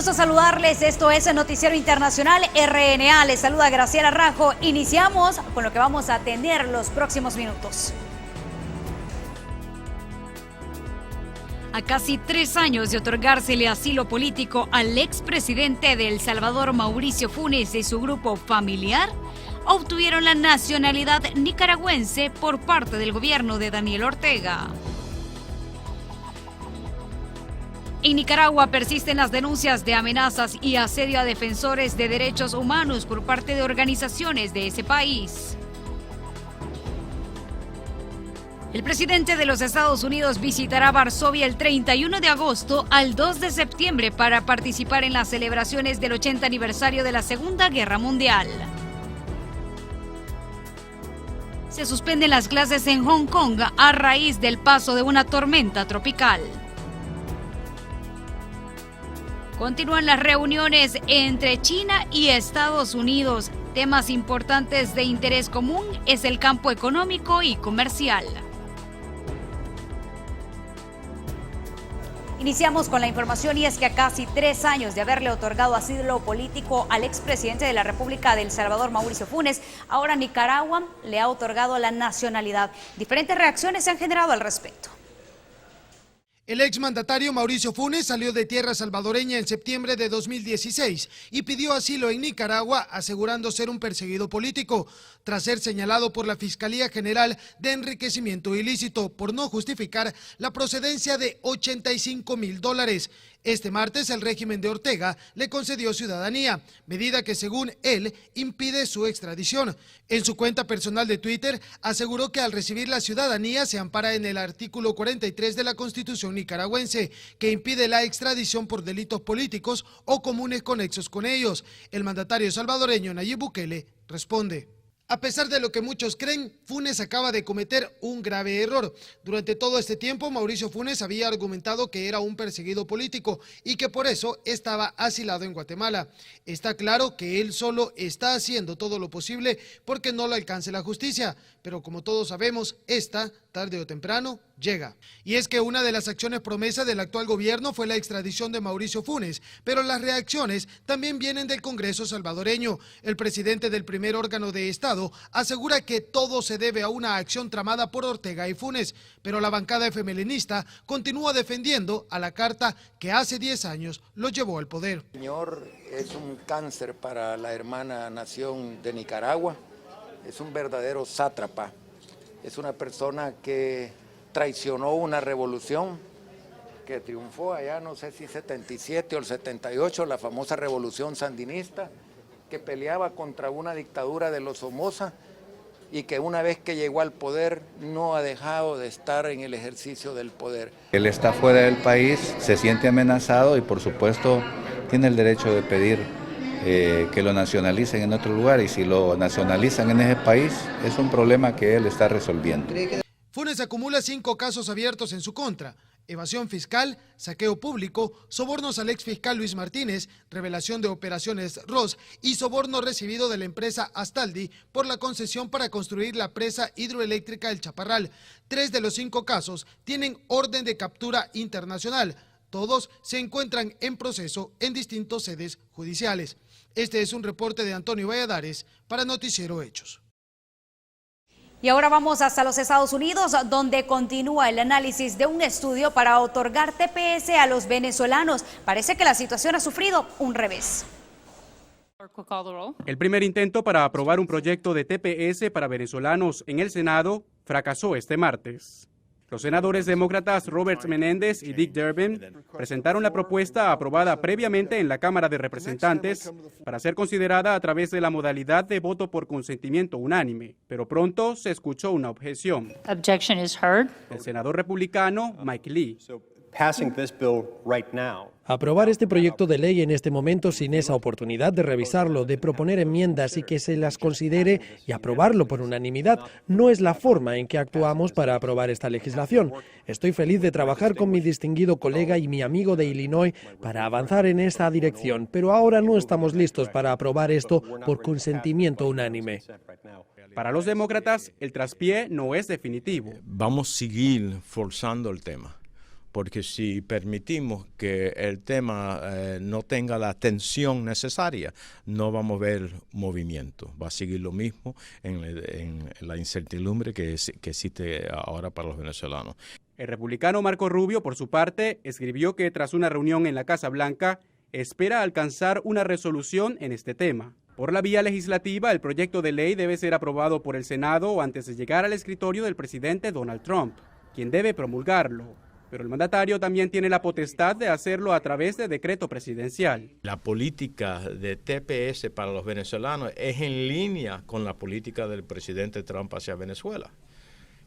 gusto saludarles, esto es el Noticiero Internacional RNA, les saluda Graciela Rajo. Iniciamos con lo que vamos a tener los próximos minutos. A casi 3 años de otorgársele asilo político al expresidente de El Salvador, Mauricio Funes, y su grupo familiar, obtuvieron la nacionalidad nicaragüense por parte del gobierno de Daniel Ortega. En Nicaragua persisten las denuncias de amenazas y asedio a defensores de derechos humanos por parte de organizaciones de ese país. El presidente de los Estados Unidos visitará Varsovia el 31 de agosto al 2 de septiembre para participar en las celebraciones del 80 aniversario de la Segunda Guerra Mundial. Se suspenden las clases en Hong Kong a raíz del paso de una tormenta tropical. Continúan las reuniones entre China y Estados Unidos. Temas importantes de interés común es el campo económico y comercial. Iniciamos con la información y es que a casi 3 años de haberle otorgado asilo político al expresidente de la República de El Salvador, Mauricio Funes, ahora Nicaragua le ha otorgado la nacionalidad. Diferentes reacciones se han generado al respecto. El exmandatario Mauricio Funes salió de tierra salvadoreña en septiembre de 2016 y pidió asilo en Nicaragua, asegurando ser un perseguido político, tras ser señalado por la Fiscalía General de enriquecimiento ilícito por no justificar la procedencia de $85,000. Este martes el régimen de Ortega le concedió ciudadanía, medida que según él impide su extradición. En su cuenta personal de Twitter aseguró que al recibir la ciudadanía se ampara en el artículo 43 de la Constitución nicaragüense, que impide la extradición por delitos políticos o comunes conexos con ellos. El mandatario salvadoreño Nayib Bukele responde: a pesar de lo que muchos creen, Funes acaba de cometer un grave error. Durante todo este tiempo, Mauricio Funes había argumentado que era un perseguido político y que por eso estaba asilado en Guatemala. Está claro que él solo está haciendo todo lo posible porque no lo alcance la justicia, pero como todos sabemos, esta, tarde o temprano, llega. Y es que una de las acciones promesa del actual gobierno fue la extradición de Mauricio Funes, pero las reacciones también vienen del Congreso salvadoreño. El presidente del primer órgano de Estado asegura que todo se debe a una acción tramada por Ortega y Funes, pero la bancada femelinista continúa defendiendo a la carta que hace 10 años lo llevó al poder. El señor es un cáncer para la hermana nación de Nicaragua, es un verdadero sátrapa, es una persona que traicionó una revolución que triunfó allá, no sé si 77 o el 78, la famosa revolución sandinista, que peleaba contra una dictadura de los Somoza y que una vez que llegó al poder no ha dejado de estar en el ejercicio del poder. Él está fuera del país, se siente amenazado y por supuesto tiene el derecho de pedir que lo nacionalicen en otro lugar, y si lo nacionalizan en ese país es un problema que él está resolviendo. Funes acumula 5 casos abiertos en su contra: evasión fiscal, saqueo público, sobornos al exfiscal Luis Martínez, revelación de operaciones ROS y soborno recibido de la empresa Astaldi por la concesión para construir la presa hidroeléctrica El Chaparral. 3 de los 5 casos tienen orden de captura internacional. Todos se encuentran en proceso en distintas sedes judiciales. Este es un reporte de Antonio Valladares para Noticiero Hechos. Y ahora vamos hasta los Estados Unidos, donde continúa el análisis de un estudio para otorgar TPS a los venezolanos. Parece que la situación ha sufrido un revés. El primer intento para aprobar un proyecto de TPS para venezolanos en el Senado fracasó este martes. Los senadores demócratas Robert Menéndez y Dick Durbin presentaron la propuesta aprobada previamente en la Cámara de Representantes para ser considerada a través de la modalidad de voto por consentimiento unánime, pero pronto se escuchó una objeción. El senador republicano Mike Lee. Aprobar este proyecto de ley en este momento sin esa oportunidad de revisarlo, de proponer enmiendas y que se las considere y aprobarlo por unanimidad no es la forma en que actuamos para aprobar esta legislación. Estoy feliz de trabajar con mi distinguido colega y mi amigo de Illinois para avanzar en esta dirección, pero ahora no estamos listos para aprobar esto por consentimiento unánime. Para los demócratas, el traspié no es definitivo. Vamos a seguir forzando el tema, porque si permitimos que el tema no tenga la atención necesaria, no vamos a ver movimiento. Va a seguir lo mismo en la incertidumbre que existe ahora para los venezolanos. El republicano Marco Rubio, por su parte, escribió que tras una reunión en la Casa Blanca, espera alcanzar una resolución en este tema. Por la vía legislativa, el proyecto de ley debe ser aprobado por el Senado antes de llegar al escritorio del presidente Donald Trump, quien debe promulgarlo. Pero el mandatario también tiene la potestad de hacerlo a través de decreto presidencial. La política de TPS para los venezolanos es en línea con la política del presidente Trump hacia Venezuela.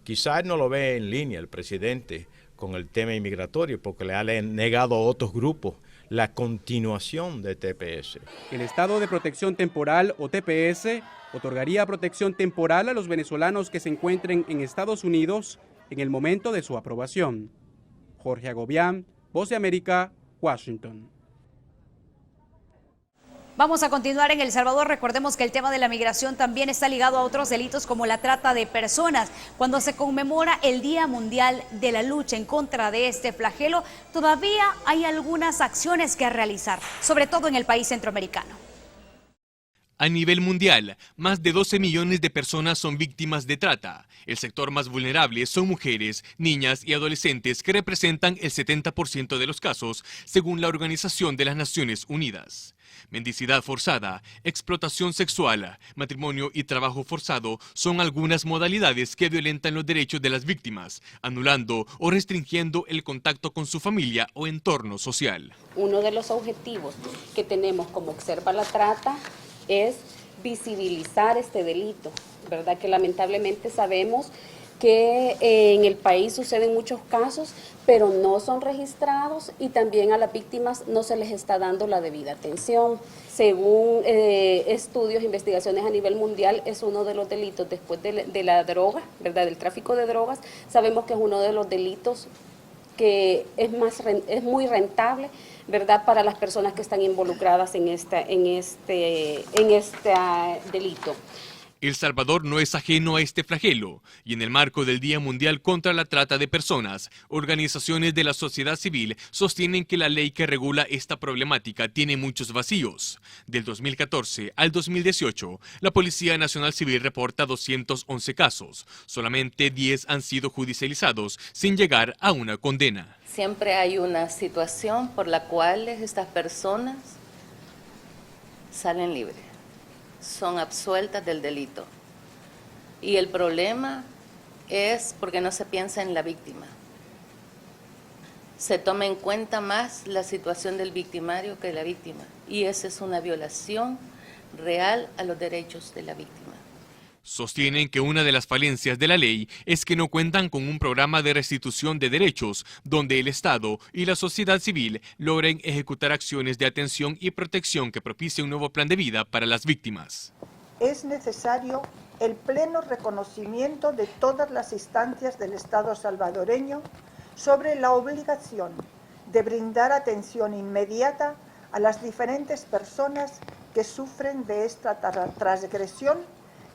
Quizás no lo ve en línea el presidente con el tema inmigratorio porque le ha negado a otros grupos la continuación de TPS. El Estado de Protección Temporal, o TPS, otorgaría protección temporal a los venezolanos que se encuentren en Estados Unidos en el momento de su aprobación. Jorge Agobián, Voz de América, Washington. Vamos a continuar en El Salvador. Recordemos que el tema de la migración también está ligado a otros delitos como la trata de personas. Cuando se conmemora el Día Mundial de la Lucha en contra de este flagelo, todavía hay algunas acciones que realizar, sobre todo en el país centroamericano. A nivel mundial, más de 12 millones de personas son víctimas de trata. El sector más vulnerable son mujeres, niñas y adolescentes que representan el 70% de los casos, según la Organización de las Naciones Unidas. Mendicidad forzada, explotación sexual, matrimonio y trabajo forzado son algunas modalidades que violentan los derechos de las víctimas, anulando o restringiendo el contacto con su familia o entorno social. Uno de los objetivos que tenemos como Observa la Trata es visibilizar este delito, ¿verdad? Que lamentablemente sabemos que en el país suceden muchos casos, pero no son registrados y también a las víctimas no se les está dando la debida atención. Según estudios e investigaciones a nivel mundial, es uno de los delitos después de la droga, ¿verdad? Del tráfico de drogas. Sabemos que es uno de los delitos que es muy rentable, ¿verdad? Para las personas que están involucradas en este delito. El Salvador no es ajeno a este flagelo y en el marco del Día Mundial contra la Trata de Personas, organizaciones de la sociedad civil sostienen que la ley que regula esta problemática tiene muchos vacíos. Del 2014 al 2018, la Policía Nacional Civil reporta 211 casos. Solamente 10 han sido judicializados sin llegar a una condena. Siempre hay una situación por la cual estas personas salen libres. Son absueltas del delito. Y el problema es porque no se piensa en la víctima. Se toma en cuenta más la situación del victimario que la víctima. Y esa es una violación real a los derechos de la víctima. Sostienen que una de las falencias de la ley es que no cuentan con un programa de restitución de derechos donde el Estado y la sociedad civil logren ejecutar acciones de atención y protección que propicie un nuevo plan de vida para las víctimas. Es necesario el pleno reconocimiento de todas las instancias del Estado salvadoreño sobre la obligación de brindar atención inmediata a las diferentes personas que sufren de esta transgresión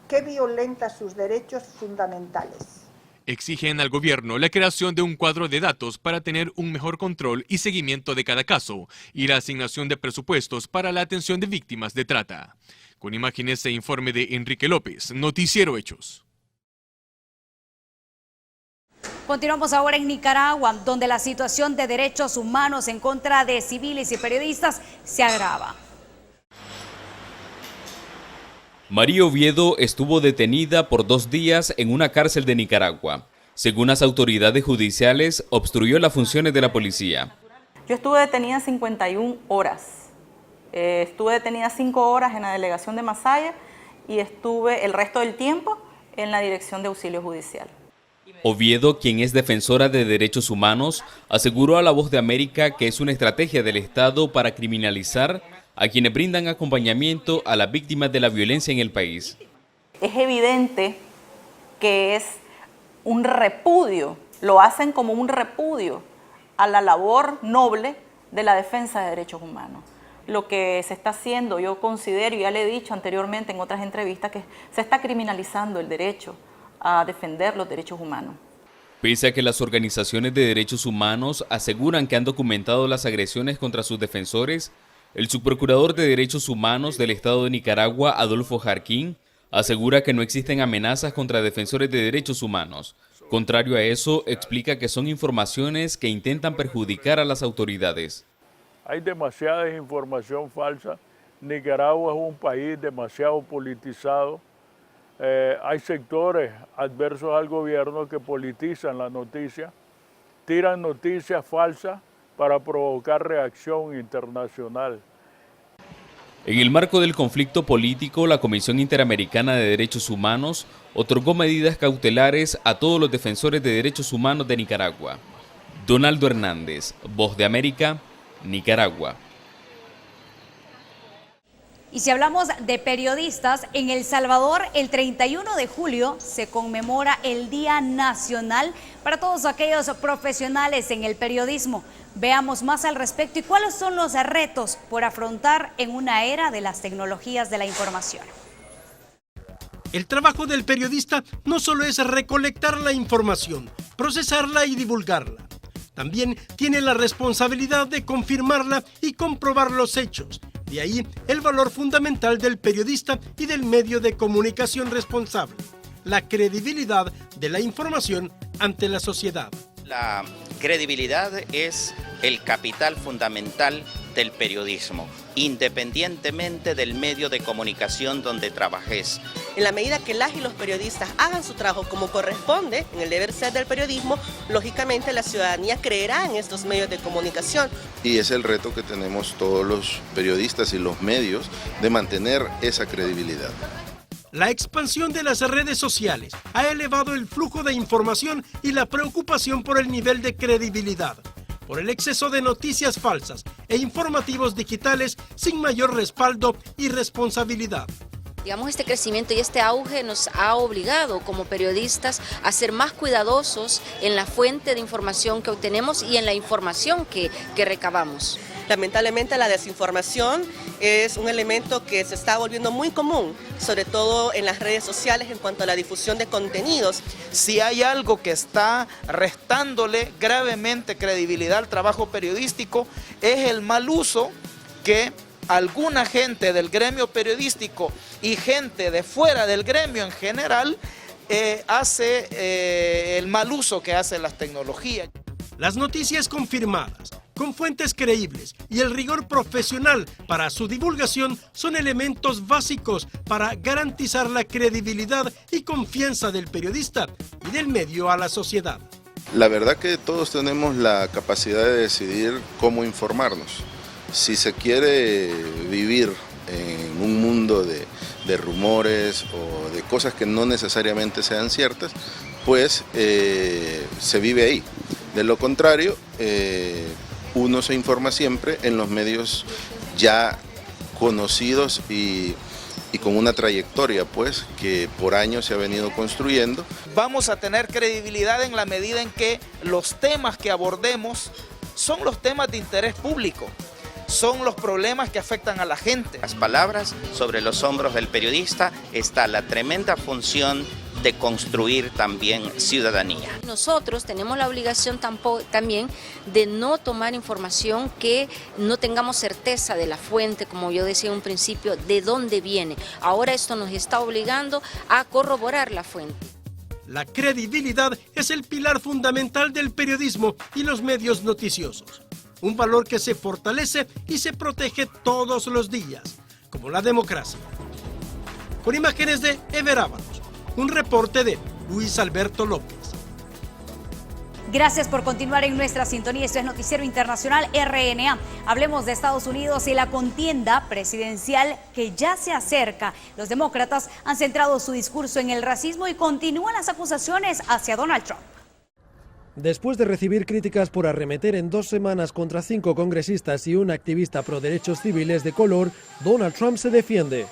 que violenta sus derechos fundamentales. Exigen al gobierno la creación de un cuadro de datos para tener un mejor control y seguimiento de cada caso y la asignación de presupuestos para la atención de víctimas de trata. Con imágenes e informe de Enrique López, Noticiero Hechos. Continuamos ahora en Nicaragua, donde la situación de derechos humanos en contra de civiles y periodistas se agrava. María Oviedo estuvo detenida por 2 días en una cárcel de Nicaragua. Según las autoridades judiciales, obstruyó las funciones de la policía. Yo estuve detenida 51 horas. Estuve detenida 5 horas en la delegación de Masaya y estuve el resto del tiempo en la dirección de auxilio judicial. Oviedo, quien es defensora de derechos humanos, aseguró a La Voz de América que es una estrategia del Estado para criminalizar a quienes brindan acompañamiento a las víctimas de la violencia en el país. Es evidente que es un repudio, lo hacen como un repudio a la labor noble de la defensa de derechos humanos. Lo que se está haciendo, yo considero, y ya le he dicho anteriormente en otras entrevistas, que se está criminalizando el derecho a defender los derechos humanos. Pese a que las organizaciones de derechos humanos aseguran que han documentado las agresiones contra sus defensores, el subprocurador de Derechos Humanos del Estado de Nicaragua, Adolfo Jarquín, asegura que no existen amenazas contra defensores de derechos humanos. Contrario a eso, explica que son informaciones que intentan perjudicar a las autoridades. Hay demasiada información falsa. Nicaragua es un país demasiado politizado. Hay sectores adversos al gobierno que politizan la noticia, tiran noticias falsas para provocar reacción internacional. En el marco del conflicto político, la Comisión Interamericana de Derechos Humanos otorgó medidas cautelares a todos los defensores de derechos humanos de Nicaragua. Donaldo Hernández, Voz de América, Nicaragua. Y si hablamos de periodistas, en El Salvador el 31 de julio se conmemora el Día Nacional para todos aquellos profesionales en el periodismo. Veamos más al respecto y cuáles son los retos por afrontar en una era de las tecnologías de la información. El trabajo del periodista no solo es recolectar la información, procesarla y divulgarla. También tiene la responsabilidad de confirmarla y comprobar los hechos. De ahí el valor fundamental del periodista y del medio de comunicación responsable, la credibilidad de la información ante la sociedad. La credibilidad es el capital fundamental del periodismo, independientemente del medio de comunicación donde trabajes. En la medida que las y los periodistas hagan su trabajo como corresponde, en el deber ser del periodismo, lógicamente la ciudadanía creerá en estos medios de comunicación. Y es el reto que tenemos todos los periodistas y los medios de mantener esa credibilidad. La expansión de las redes sociales ha elevado el flujo de información y la preocupación por el nivel de credibilidad, por el exceso de noticias falsas e informativos digitales sin mayor respaldo y responsabilidad. Digamos, este crecimiento y este auge nos ha obligado como periodistas a ser más cuidadosos en la fuente de información que obtenemos y en la información que recabamos. Lamentablemente la desinformación es un elemento que se está volviendo muy común, sobre todo en las redes sociales en cuanto a la difusión de contenidos. Si hay algo que está restándole gravemente credibilidad al trabajo periodístico, es el mal uso que alguna gente del gremio periodístico y gente de fuera del gremio en general hace el mal uso que hacen las tecnologías. Las noticias confirmadas, con fuentes creíbles y el rigor profesional para su divulgación son elementos básicos para garantizar la credibilidad y confianza del periodista y del medio a la sociedad. La verdad que todos tenemos la capacidad de decidir cómo informarnos. Si se quiere vivir en un mundo de rumores o de cosas que no necesariamente sean ciertas, pues se vive ahí. De lo contrario, uno se informa siempre en los medios ya conocidos y con una trayectoria pues que por años se ha venido construyendo. Vamos a tener credibilidad en la medida en que los temas que abordemos son los temas de interés público, son los problemas que afectan a la gente. Las palabras sobre los hombros del periodista está la tremenda función de construir también ciudadanía. Nosotros tenemos la obligación también de no tomar información que no tengamos certeza de la fuente, como yo decía en un principio, de dónde viene. Ahora esto nos está obligando a corroborar la fuente. La credibilidad es el pilar fundamental del periodismo y los medios noticiosos. Un valor que se fortalece y se protege todos los días, como la democracia. Con imágenes de Ever Ábalos, un reporte de Luis Alberto López. Gracias por continuar en nuestra sintonía. Esto es Noticiero Internacional RNA. Hablemos de Estados Unidos y la contienda presidencial que ya se acerca. Los demócratas han centrado su discurso en el racismo y continúan las acusaciones hacia Donald Trump. Después de recibir críticas por arremeter en 2 semanas contra 5 congresistas y un activista pro derechos civiles de color, Donald Trump se defiende.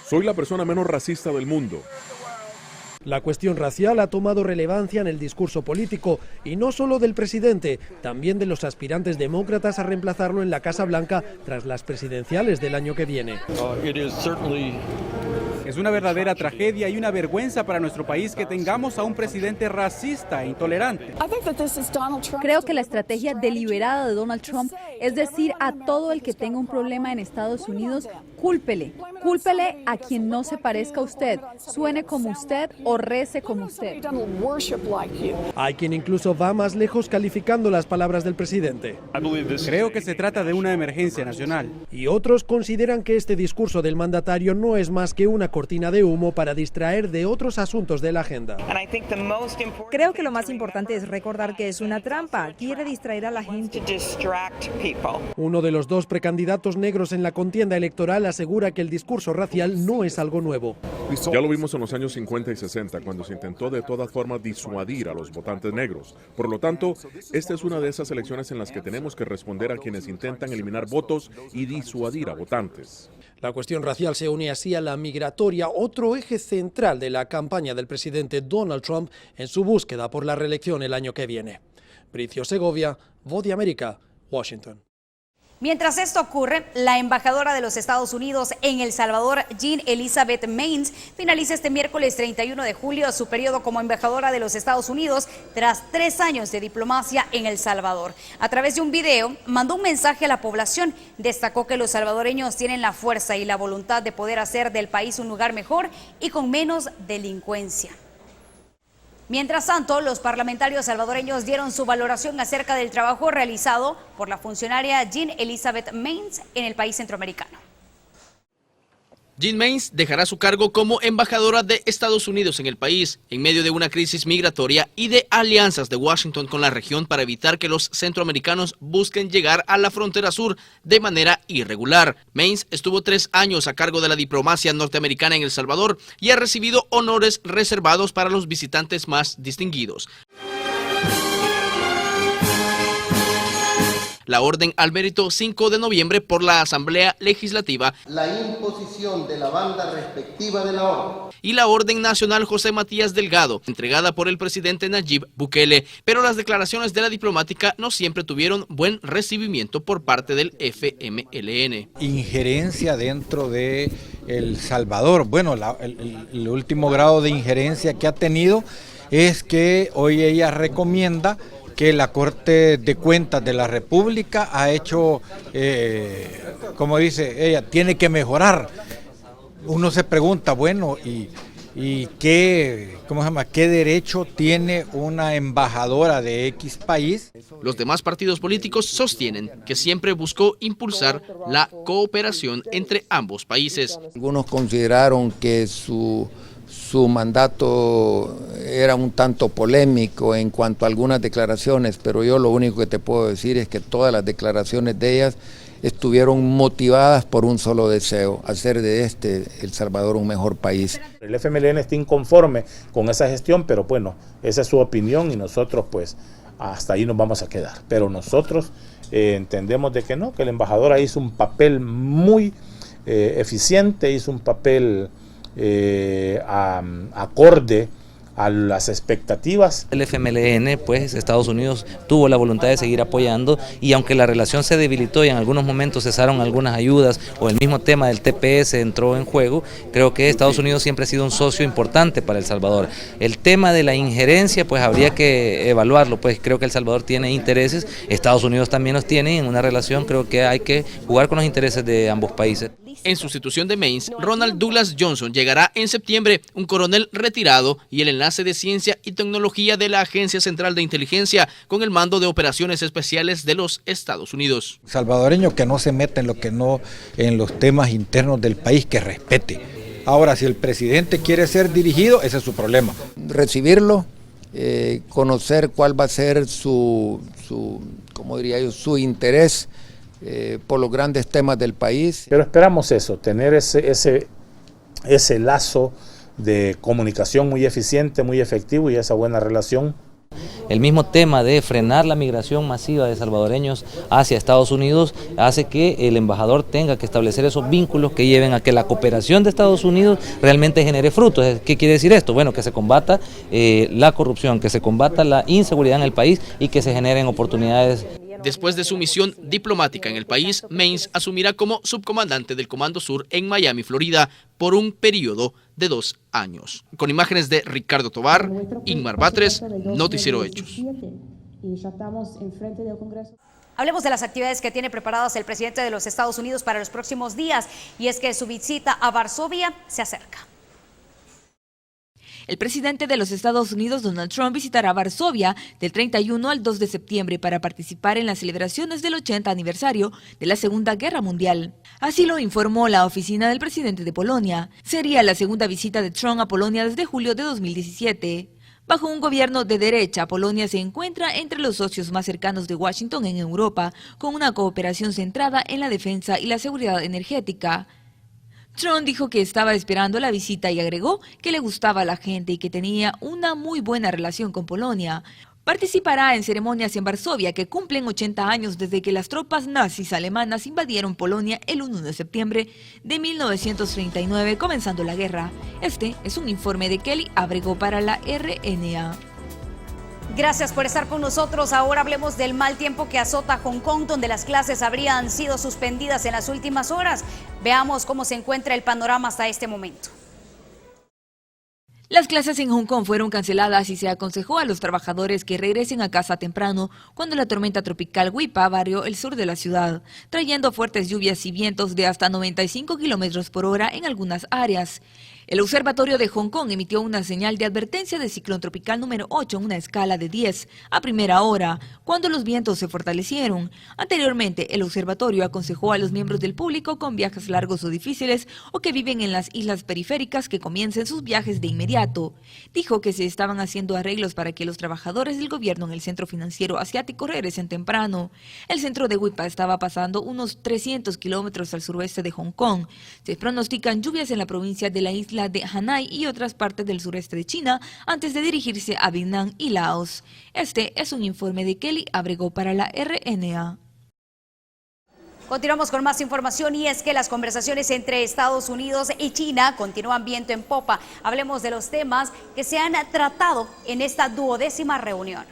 Soy la persona menos racista del mundo. La cuestión racial ha tomado relevancia en el discurso político, y no solo del presidente, también de los aspirantes demócratas a reemplazarlo en la Casa Blanca tras las presidenciales del año que viene. Es una verdadera tragedia y una vergüenza para nuestro país que tengamos a un presidente racista e intolerante. Creo que la estrategia deliberada de Donald Trump es decir a todo el que tenga un problema en Estados Unidos, cúlpele a quien no se parezca a usted, suene como usted o rece como usted. Hay quien incluso va más lejos calificando las palabras del presidente. Creo que se trata de una emergencia nacional. Y otros consideran que este discurso del mandatario no es más que una cortina de humo para distraer de otros asuntos de la agenda. Creo que lo más importante es recordar que es una trampa, quiere distraer a la gente. Uno de los dos precandidatos negros en la contienda electoral asegura que el discurso racial no es algo nuevo. Ya lo vimos en los años 50 y 60, cuando se intentó de todas formas disuadir a los votantes negros. Por lo tanto, esta es una de esas elecciones en las que tenemos que responder a quienes intentan eliminar votos y disuadir a votantes. La cuestión racial se une así a la migratoria, otro eje central de la campaña del presidente Donald Trump en su búsqueda por la reelección el año que viene. Bricio Segovia, Voz de América, Washington. Mientras esto ocurre, la embajadora de los Estados Unidos en El Salvador, Jean Elizabeth Mains, finaliza este miércoles 31 de julio su periodo como embajadora de los Estados Unidos tras 3 años de diplomacia en El Salvador. A través de un video, mandó un mensaje a la población. Destacó que los salvadoreños tienen la fuerza y la voluntad de poder hacer del país un lugar mejor y con menos delincuencia. Mientras tanto, los parlamentarios salvadoreños dieron su valoración acerca del trabajo realizado por la funcionaria Jean Elizabeth Mains en el país centroamericano. Jean Mains dejará su cargo como embajadora de Estados Unidos en el país, en medio de una crisis migratoria y de alianzas de Washington con la región para evitar que los centroamericanos busquen llegar a la frontera sur de manera irregular. Mains estuvo 3 años a cargo de la diplomacia norteamericana en El Salvador y ha recibido honores reservados para los visitantes más distinguidos. La orden al mérito 5 de noviembre por la Asamblea Legislativa, la imposición de la banda respectiva de la orden y la Orden Nacional José Matías Delgado, entregada por el presidente Nayib Bukele, pero las declaraciones de la diplomática no siempre tuvieron buen recibimiento por parte del FMLN. Injerencia dentro de El Salvador. Bueno, el último grado de injerencia que ha tenido es que hoy ella recomienda que la Corte de Cuentas de la República ha hecho, como dice ella, tiene que mejorar. Uno se pregunta, bueno, ¿y qué, qué derecho tiene una embajadora de X país? Los demás partidos políticos sostienen que siempre buscó impulsar la cooperación entre ambos países. Algunos consideraron que su mandato era un tanto polémico en cuanto a algunas declaraciones, pero yo lo único que te puedo decir es que todas las declaraciones de ellas estuvieron motivadas por un solo deseo, hacer de El Salvador un mejor país. El FMLN está inconforme con esa gestión, pero bueno, esa es su opinión y nosotros pues hasta ahí nos vamos a quedar. Pero nosotros entendemos de que no, que el embajador hizo un papel muy eficiente, hizo un papel acorde a las expectativas. El FMLN, pues Estados Unidos tuvo la voluntad de seguir apoyando y aunque la relación se debilitó y en algunos momentos cesaron algunas ayudas o el mismo tema del TPS entró en juego, creo que Estados Unidos siempre ha sido un socio importante para El Salvador. El tema de la injerencia, pues habría que evaluarlo, pues creo que El Salvador tiene intereses, Estados Unidos también los tiene y en una relación creo que hay que jugar con los intereses de ambos países. En sustitución de Mains, Ronald Douglas Johnson llegará en septiembre, un coronel retirado y el enlace de ciencia y tecnología de la Agencia Central de Inteligencia con el mando de operaciones especiales de los Estados Unidos. Salvadoreño que no se mete en los temas internos del país, que respete. Ahora, si el presidente quiere ser dirigido, ese es su problema. Recibirlo, conocer cuál va a ser su interés por los grandes temas del país. Pero esperamos eso, tener ese lazo de comunicación muy eficiente, muy efectivo y esa buena relación. El mismo tema de frenar la migración masiva de salvadoreños hacia Estados Unidos hace que el embajador tenga que establecer esos vínculos que lleven a que la cooperación de Estados Unidos realmente genere frutos. ¿Qué quiere decir esto? Bueno, que se combata la corrupción, que se combata la inseguridad en el país y que se generen oportunidades Después de su misión diplomática en el país, Maines asumirá como subcomandante del Comando Sur en Miami, Florida, por un periodo de 2 años. Con imágenes de Ricardo Tovar, Inmar Batres, Noticiero Hechos. Hablemos de las actividades que tiene preparadas el presidente de los Estados Unidos para los próximos días, y es que su visita a Varsovia se acerca. El presidente de los Estados Unidos, Donald Trump, visitará Varsovia del 31 al 2 de septiembre para participar en las celebraciones del 80 aniversario de la Segunda Guerra Mundial. Así lo informó la oficina del presidente de Polonia. Sería la segunda visita de Trump a Polonia desde julio de 2017. Bajo un gobierno de derecha, Polonia se encuentra entre los socios más cercanos de Washington en Europa, con una cooperación centrada en la defensa y la seguridad energética. Trump dijo que estaba esperando la visita y agregó que le gustaba a la gente y que tenía una muy buena relación con Polonia. Participará en ceremonias en Varsovia que cumplen 80 años desde que las tropas nazis alemanas invadieron Polonia el 1 de septiembre de 1939, comenzando la guerra. Este es un informe de Kelly Abrego para la RNA. Gracias por estar con nosotros. Ahora hablemos del mal tiempo que azota Hong Kong, donde las clases habrían sido suspendidas en las últimas horas. Veamos cómo se encuentra el panorama hasta este momento. Las clases en Hong Kong fueron canceladas y se aconsejó a los trabajadores que regresen a casa temprano cuando la tormenta tropical Wipa barrió el sur de la ciudad, trayendo fuertes lluvias y vientos de hasta 95 kilómetros por hora en algunas áreas. El Observatorio de Hong Kong emitió una señal de advertencia de ciclón tropical número 8 en una escala de 10 a primera hora, cuando los vientos se fortalecieron. Anteriormente, el observatorio aconsejó a los miembros del público con viajes largos o difíciles o que viven en las islas periféricas que comiencen sus viajes de inmediato. Dijo que se estaban haciendo arreglos para que los trabajadores del gobierno en el centro financiero asiático regresen temprano. El centro de Wipa estaba pasando unos 300 kilómetros al suroeste de Hong Kong. Se pronostican lluvias en la provincia de la isla de Hanai y otras partes del sureste de China antes de dirigirse a Vietnam y Laos. Este es un informe de Kelly Abrego para la RNA. Continuamos con más información, y es que las conversaciones entre Estados Unidos y China continúan viento en popa. Hablemos de los temas que se han tratado en esta 12ª reunión.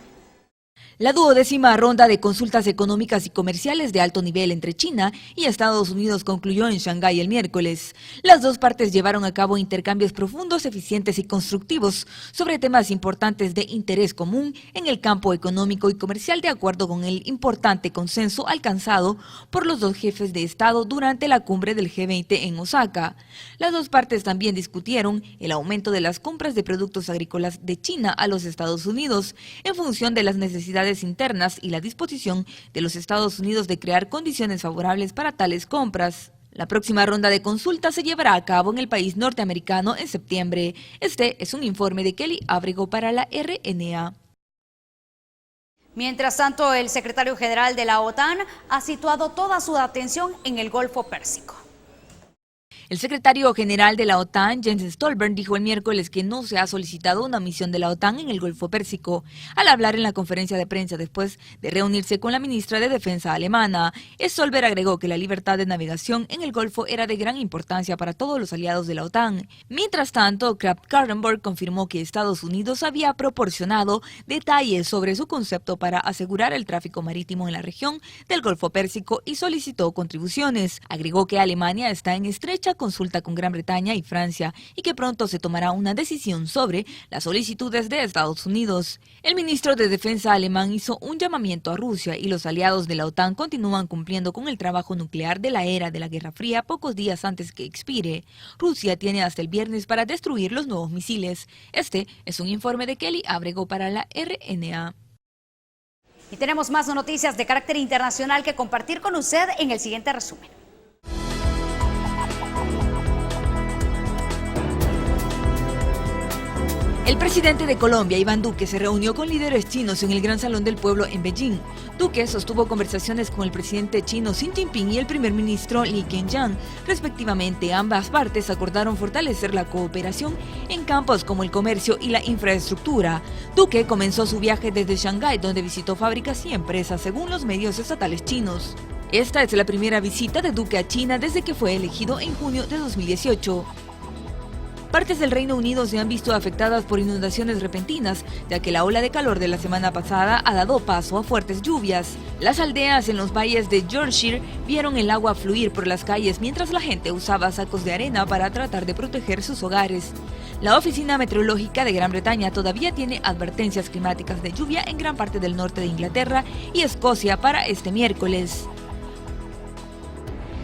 La 12ª ronda de consultas económicas y comerciales de alto nivel entre China y Estados Unidos concluyó en Shanghái el miércoles. Las dos partes llevaron a cabo intercambios profundos, eficientes y constructivos sobre temas importantes de interés común en el campo económico y comercial, de acuerdo con el importante consenso alcanzado por los dos jefes de Estado durante la cumbre del G20 en Osaka. Las dos partes también discutieron el aumento de las compras de productos agrícolas de China a los Estados Unidos en función de las necesidades internas y la disposición de los Estados Unidos de crear condiciones favorables para tales compras. La próxima ronda de consultas se llevará a cabo en el país norteamericano en septiembre. Este es un informe de Kelly Abrego para la RNA. Mientras tanto, el secretario general de la OTAN ha situado toda su atención en el Golfo Pérsico. El secretario general de la OTAN, Jens Stoltenberg, dijo el miércoles que no se ha solicitado una misión de la OTAN en el Golfo Pérsico. Al hablar en la conferencia de prensa después de reunirse con la ministra de Defensa alemana, Stoltenberg agregó que la libertad de navegación en el Golfo era de gran importancia para todos los aliados de la OTAN. Mientras tanto, Krafft-Karrenberg confirmó que Estados Unidos había proporcionado detalles sobre su concepto para asegurar el tráfico marítimo en la región del Golfo Pérsico y solicitó contribuciones. Agregó que Alemania está en estrecha consulta con Gran Bretaña y Francia y que pronto se tomará una decisión sobre las solicitudes de Estados Unidos. El ministro de Defensa alemán hizo un llamamiento a Rusia y los aliados de la OTAN continúan cumpliendo con el trabajo nuclear de la era de la Guerra Fría pocos días antes que expire. Rusia tiene hasta el viernes para destruir los nuevos misiles. Este es un informe de Kelly Abrego para la RNA. Y tenemos más noticias de carácter internacional que compartir con usted en el siguiente resumen. El presidente de Colombia, Iván Duque, se reunió con líderes chinos en el Gran Salón del Pueblo en Beijing. Duque sostuvo conversaciones con el presidente chino Xi Jinping y el primer ministro Li Keqiang. Respectivamente, ambas partes acordaron fortalecer la cooperación en campos como el comercio y la infraestructura. Duque comenzó su viaje desde Shanghái, donde visitó fábricas y empresas, según los medios estatales chinos. Esta es la primera visita de Duque a China desde que fue elegido en junio de 2018. Partes del Reino Unido se han visto afectadas por inundaciones repentinas, ya que la ola de calor de la semana pasada ha dado paso a fuertes lluvias. Las aldeas en los valles de Yorkshire vieron el agua fluir por las calles mientras la gente usaba sacos de arena para tratar de proteger sus hogares. La Oficina Meteorológica de Gran Bretaña todavía tiene advertencias climáticas de lluvia en gran parte del norte de Inglaterra y Escocia para este miércoles.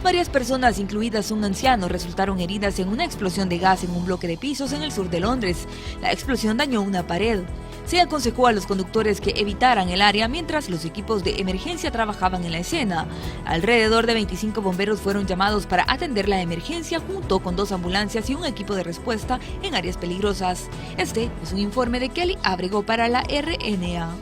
Varias personas, incluidas un anciano, resultaron heridas en una explosión de gas en un bloque de pisos en el sur de Londres. La explosión dañó una pared. Se aconsejó a los conductores que evitaran el área mientras los equipos de emergencia trabajaban en la escena. Alrededor de 25 bomberos fueron llamados para atender la emergencia junto con 2 ambulancias y un equipo de respuesta en áreas peligrosas. Este es un informe de Kelly Abrego para la RNA.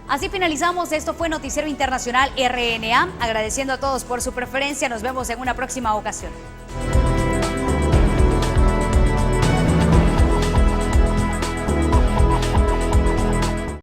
Así finalizamos. Esto fue Noticiero Internacional RNA. Agradeciendo a todos por su preferencia. Nos vemos en una próxima ocasión.